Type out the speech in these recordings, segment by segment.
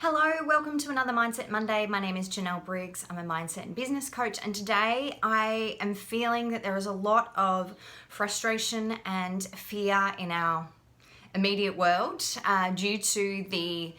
Hello, welcome to another Mindset Monday. My name is Janelle Briggs. I'm a mindset and business coach, and today I am feeling that there is a lot of frustration and fear in our immediate world due to the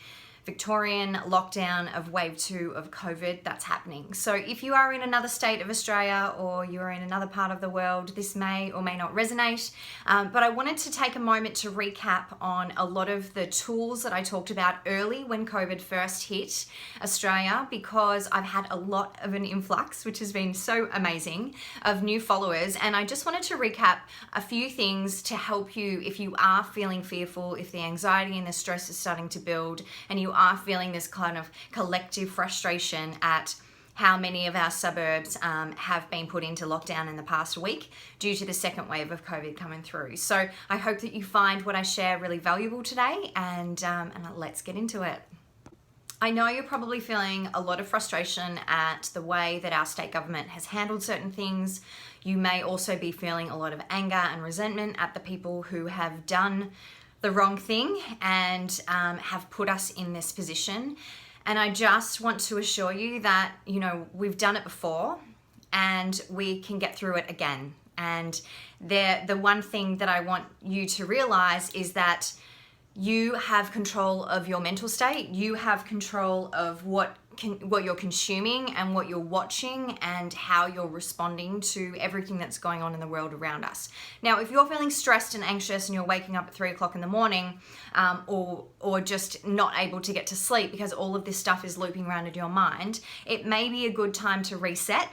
Victorian lockdown of wave 2 of COVID that's happening. So if you are in another state of Australia or you're in another part of the world, this may or may not resonate. But I wanted to take a moment to recap on a lot of the tools that I talked about early when COVID first hit Australia, because I've had a lot of an influx, which has been so amazing, of new followers. And I just wanted to recap a few things to help you if you are feeling fearful, if the anxiety and the stress is starting to build, and you are feeling this kind of collective frustration at how many of our suburbs have been put into lockdown in the past week due to the second wave of COVID coming through. So I hope that you find what I share really valuable today, and let's get into it. I know you're probably feeling a lot of frustration at the way that our state government has handled certain things. You may also be feeling a lot of anger and resentment at the people who have done the wrong thing and have put us in this position. And I just want to assure you that, we've done it before and we can get through it again. And the one thing that I want you to realize is that you have control of your mental state. You have control of what you're consuming and what you're watching and how you're responding to everything that's going on in the world around us. Now, if you're feeling stressed and anxious and you're waking up at 3 o'clock in the morning or just not able to get to sleep because all of this stuff is looping around in your mind, it may be a good time to reset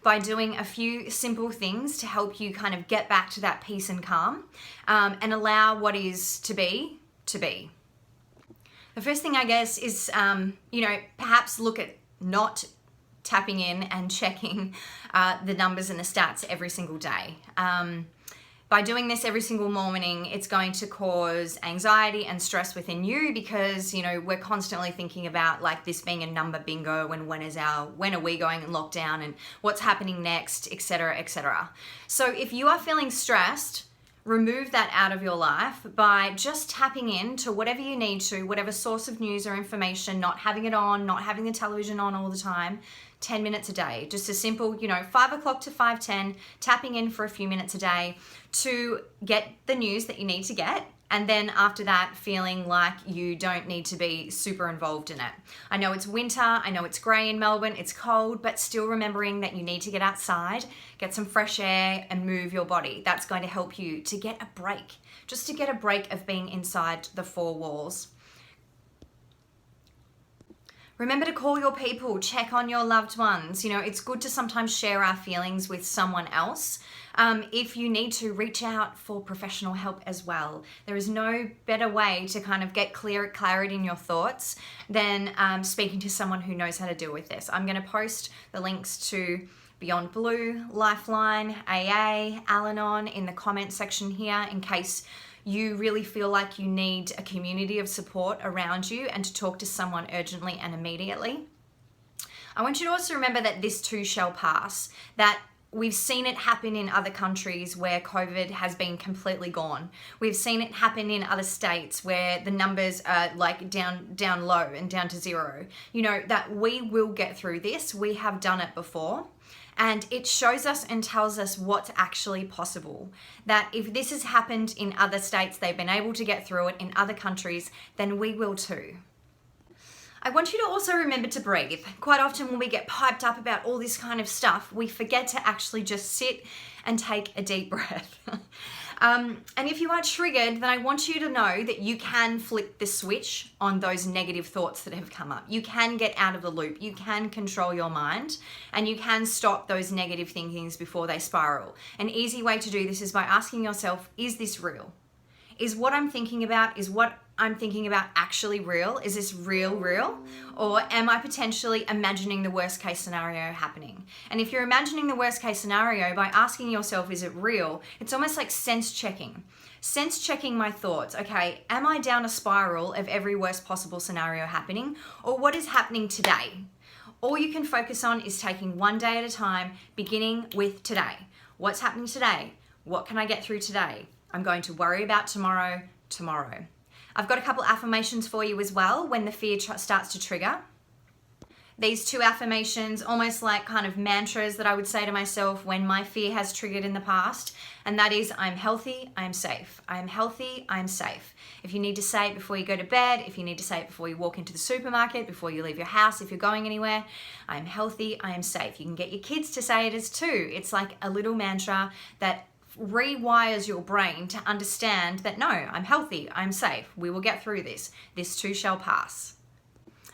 by doing a few simple things to help you kind of get back to that peace and calm and allow what is to be. The first thing, I guess, is, perhaps look at not tapping in and checking the numbers and the stats every single day. By doing this every single morning, it's going to cause anxiety and stress within you because, we're constantly thinking about like this being a number bingo and when are we going in lockdown and what's happening next, etc., etc. So if you are feeling stressed, remove that out of your life by just tapping in to whatever you need to, whatever source of news or information, not having it on, not having the television on all the time, 10 minutes a day. Just a simple, 5 o'clock to 5:10, tapping in for a few minutes a day to get the news that you need to get. And then after that, feeling like you don't need to be super involved in it. I know it's winter, I know it's grey in Melbourne, it's cold, but still remembering that you need to get outside, get some fresh air and move your body. That's going to help you to get a break, just to get a break of being inside the four walls. Remember to call your people, check on your loved ones. It's good to sometimes share our feelings with someone else. If you need to, reach out for professional help as well. There is no better way to kind of get clarity in your thoughts than speaking to someone who knows how to deal with this. I'm going to post the links to Beyond Blue, Lifeline, AA, Al-Anon in the comment section here in case you really feel like you need a community of support around you and to talk to someone urgently and immediately. I want you to also remember that this too shall pass, that we've seen it happen in other countries where COVID has been completely gone. We've seen it happen in other states where the numbers are like down low and down to zero. That we will get through this. We have done it before. And it shows us and tells us what's actually possible. That if this has happened in other states, they've been able to get through it in other countries, then we will too. I want you to also remember to breathe. Quite often when we get piped up about all this kind of stuff, we forget to actually just sit and take a deep breath. And if you are triggered, then I want you to know that you can flip the switch on those negative thoughts that have come up. You can get out of the loop. You can control your mind and you can stop those negative thinkings before they spiral. An easy way to do this is by asking yourself, is this real? Is what I'm thinking about, actually real? Is this real? Or am I potentially imagining the worst case scenario happening? And if you're imagining the worst case scenario, by asking yourself, is it real? It's almost like sense checking. Sense checking my thoughts. Okay, am I down a spiral of every worst possible scenario happening? Or what is happening today? All you can focus on is taking one day at a time, beginning with today. What's happening today? What can I get through today? I'm going to worry about tomorrow. I've got a couple affirmations for you as well when the fear starts to trigger. These 2 affirmations, almost like kind of mantras that I would say to myself when my fear has triggered in the past. And that is, I'm healthy, I'm safe. I'm healthy, I'm safe. If you need to say it before you go to bed, if you need to say it before you walk into the supermarket, before you leave your house, if you're going anywhere, I'm healthy, I am safe. You can get your kids to say it as too. It's like a little mantra that rewires your brain to understand that no, I'm healthy, I'm safe. We will get through this. This too shall pass.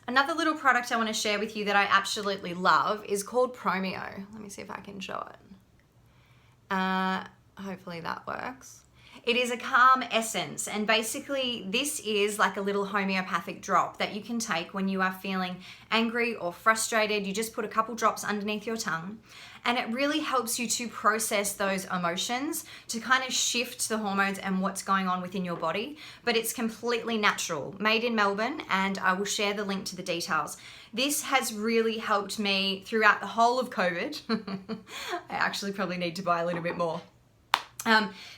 Another little product I want to share with you that I absolutely love is called Promio. Let me see if I can show it. Hopefully that works. It is a calm essence, and basically this is like a little homeopathic drop that you can take when you are feeling angry or frustrated. You just put a couple drops underneath your tongue, and it really helps you to process those emotions, to kind of shift the hormones and what's going on within your body. But it's completely natural, made in Melbourne, and I will share the link to the details. This has really helped me throughout the whole of COVID. I actually probably need to buy a little bit more.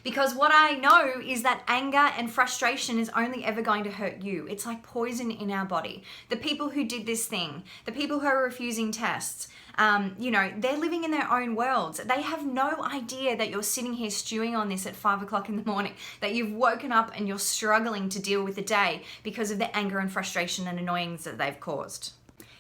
Because what I know is that anger and frustration is only ever going to hurt you. It's like poison in our body. The people who did this thing, the people who are refusing tests, they're living in their own worlds. They have no idea that you're sitting here stewing on this at 5 o'clock in the morning, that you've woken up and you're struggling to deal with the day because of the anger and frustration and annoyance that they've caused.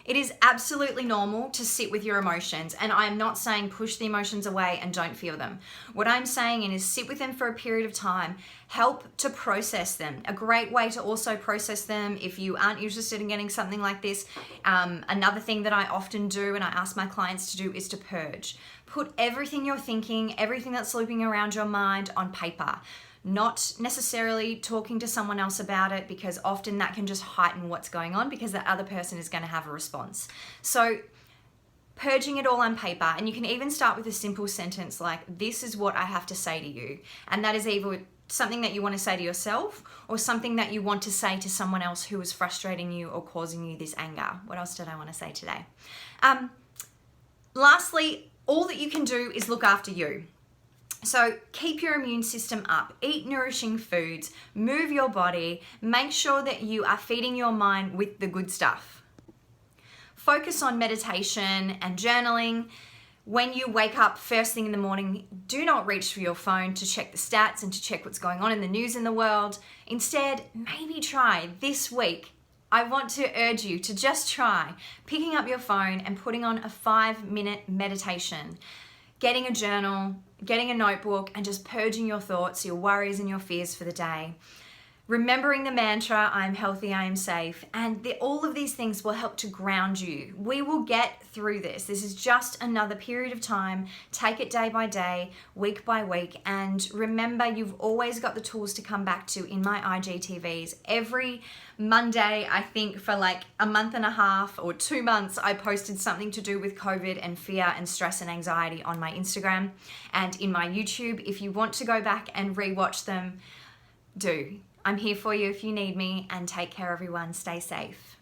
It is absolutely normal to sit with your emotions, and I'm not saying push the emotions away and don't feel them. What I'm saying is sit with them for a period of time, help to process them. A great way to also process them, if you aren't interested in getting something like this, another thing that I often do and I ask my clients to do is to purge. Put everything you're thinking, everything that's looping around your mind on paper. Not necessarily talking to someone else about it, because often that can just heighten what's going on because that other person is going to have a response. So purging it all on paper, and you can even start with a simple sentence like, this is what I have to say to you. And that is either something that you want to say to yourself or something that you want to say to someone else who is frustrating you or causing you this anger. What else did I want to say today? Lastly, all that you can do is look after you. So keep your immune system up, eat nourishing foods, move your body, make sure that you are feeding your mind with the good stuff. Focus on meditation and journaling. When you wake up first thing in the morning, do not reach for your phone to check the stats and to check what's going on in the news in the world. Instead, maybe try this week. I want to urge you to just try picking up your phone and putting on a 5-minute meditation. Getting a journal, getting a notebook, and just purging your thoughts, your worries and your fears for the day. Remembering the mantra, I am healthy, I am safe, and all of these things will help to ground you. We will get through this. This is just another period of time. Take it day by day, week by week, and remember, you've always got the tools to come back to in my IGTVs. Every Monday, I think for like a month and a half or 2 months, I posted something to do with COVID and fear and stress and anxiety on my Instagram and in my YouTube. If you want to go back and rewatch them, do. I'm here for you if you need me, and take care everyone. Stay safe.